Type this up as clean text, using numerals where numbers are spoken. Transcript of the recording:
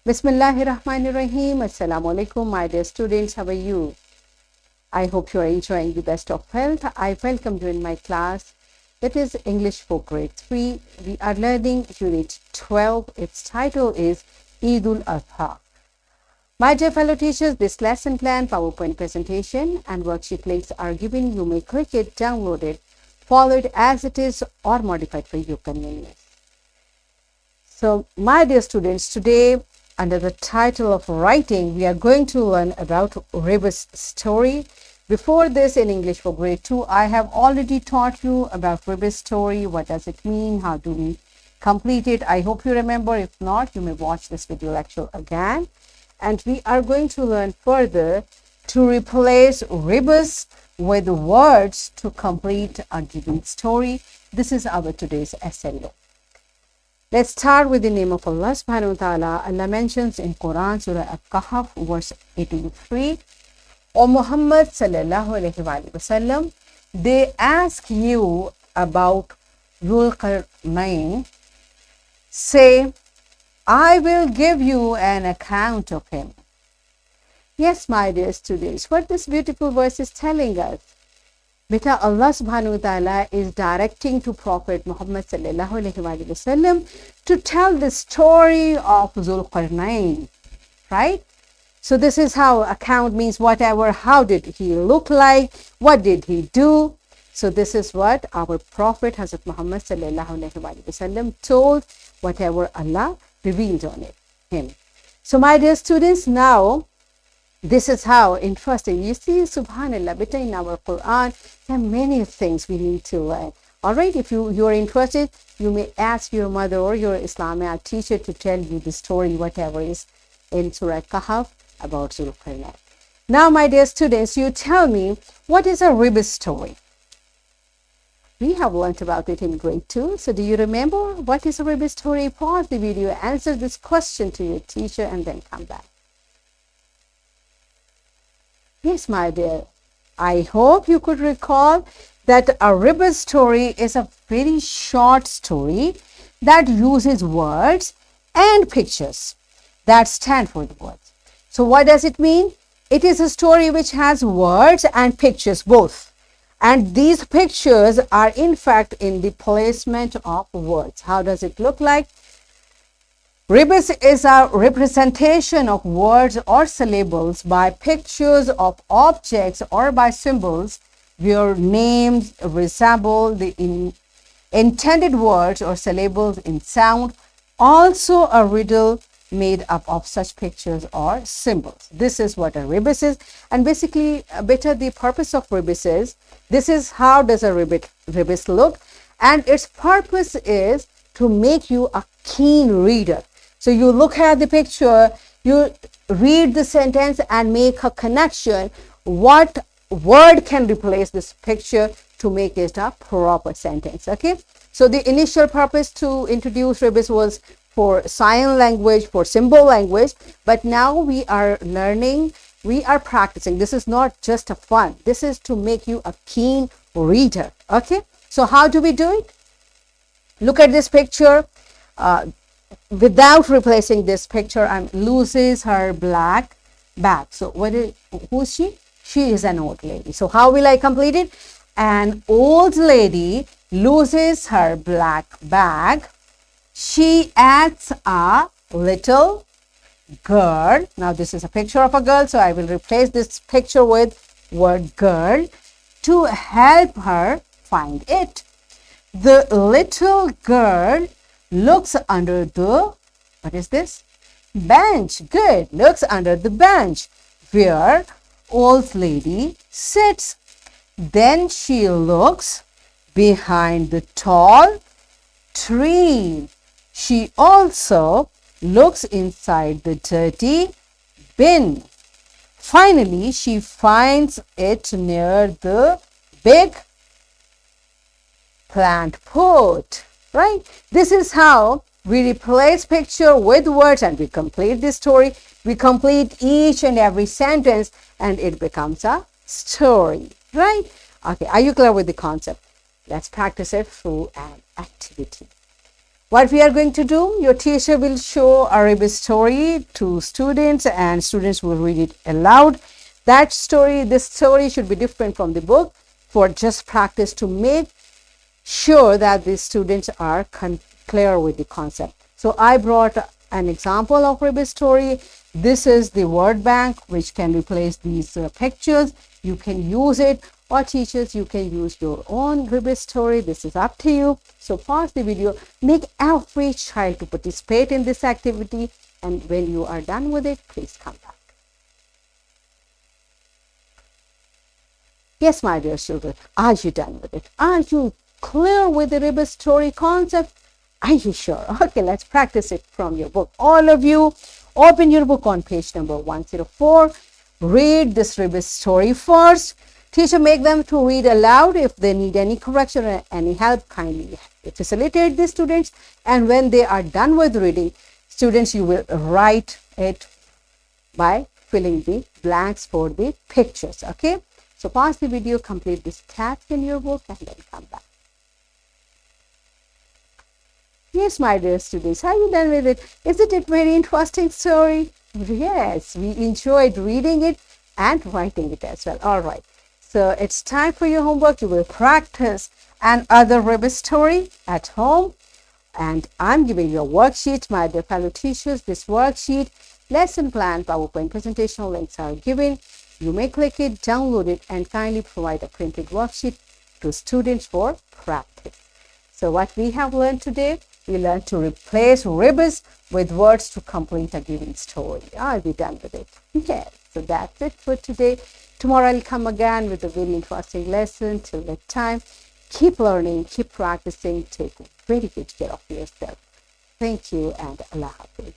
Bismillahirrahmanirrahim. Assalamu alaikum, my dear students. How are you? I hope you are enjoying the best of health. I welcome you in my class. That is English for grade 3. We are learning unit 12. Its title is Eidul Adha. My dear fellow teachers, this lesson plan, PowerPoint presentation and worksheet links are given. You may click it, download it, follow it as it is or modify it for your convenience. So, my dear students, today under the title of writing, we are going to learn about rebus story. Before this, in English for grade 2, I have already taught you about rebus story. What does it mean? How do we complete it? I hope you remember. If not, you may watch this video lecture again. And we are going to learn further to replace rebus with words to complete a given story. This is our today's essay. Let's start with the name of Allah subhanahu wa ta'ala. Allah mentions in Quran, Surah Al-Kahf, verse 83, O Muhammad sallallahu alayhi wa sallam, they ask you about Zulqarnain, say, I will give you an account of him. Yes, my dear students, what this beautiful verse is telling us. Beta, Allah subhanahu wa ta'ala is directing to Prophet Muhammad sallallahu alayhi wa sallam to tell the story of Zulqarnain, right? So this is how account means whatever, how did he look like, what did he do? So this is what our Prophet Hazrat Muhammad sallallahu alayhi wa sallam told, whatever Allah revealed on him. So my dear students, now this is how interesting. You see, subhanallah, beta, in our Quran, there are many things we need to learn. All right, if you are interested, you may ask your mother or your Islamic teacher to tell you the story, whatever is in Surah Kahf about Zulqarnain. Now, my dear students, you tell me, what is a rebus story? We have learned about it in grade 2. So do you remember what is a rebus story? Pause the video, answer this question to your teacher, and then come back. Yes, my dear, I hope you could recall that a rebus story is a very short story that uses words and pictures that stand for the words. So what does it mean? It is a story which has words and pictures both. And these pictures are in fact in the placement of words. How does it look like? Rebus is a representation of words or syllables by pictures of objects or by symbols where names resemble the intended words or syllables in sound. Also a riddle made up of such pictures or symbols. This is what a rebus is. And basically, better the purpose of rebus is, this is how does a rebus look. And its purpose is to make you a keen reader. So you look at the picture, you read the sentence and make a connection. What word can replace this picture to make it a proper sentence? Okay. So the initial purpose to introduce rebus was for sign language, for symbol language. But now we are learning, we are practicing. This is not just a fun. This is to make you a keen reader. Okay. So how do we do it? Look at this picture. Without replacing this picture, loses her black bag. So who is she? She is an old lady. So how will I complete it? An old lady loses her black bag. She acts a little girl. Now this is a picture of a girl. So I will replace this picture with word girl to help her find it. The little girl looks under the, what is this? Bench. Good. Looks under the bench where old lady sits. Then she looks behind the tall tree. She also looks inside the dirty bin. Finally, she finds it near the big plant pot. Right? This is how we replace picture with words and we complete this story. We complete each and every sentence and it becomes a story. Right? Okay, are you clear with the concept? Let's practice it through an activity. What we are going to do, your teacher will show a rebus story to students and students will read it aloud. This story should be different from the book for just practice to make sure that the students are clear with the concept. So I brought an example of rebus story. This is the word bank which can replace these pictures. You can use it, or teachers, you can use your own rebus story. This is up to you. So pause the video, make every child to participate in this activity, and when you are done with it, please come back. Yes, my dear children, are you done with it? Are you clear with the rebus story concept? Are you sure? Okay, let's practice it from your book. All of you, open your book on page number 104. Read this rebus story first. Teacher, make them to read aloud. If they need any correction or any help, kindly facilitate the students. And when they are done with reading, students, you will write it by filling the blanks for the pictures. Okay, so pause the video, complete this task in your book, and then come back. Yes, my dear students, are you done with it? Isn't it very interesting story? Yes, we enjoyed reading it and writing it as well. All right. So it's time for your homework. You will practice another rebus story at home. And I'm giving you a worksheet, my dear fellow teachers. This worksheet, lesson plan, PowerPoint presentation links are given. You may click it, download it, and kindly provide a printed worksheet to students for practice. So what we have learned today, we learned to replace rebus with words to complete a given story. Are we done with it? Yes. So that's it for today. Tomorrow I'll come again with a very interesting lesson. Till that time, keep learning, keep practicing, take very good care of yourself. Thank you and Allah Hafiz.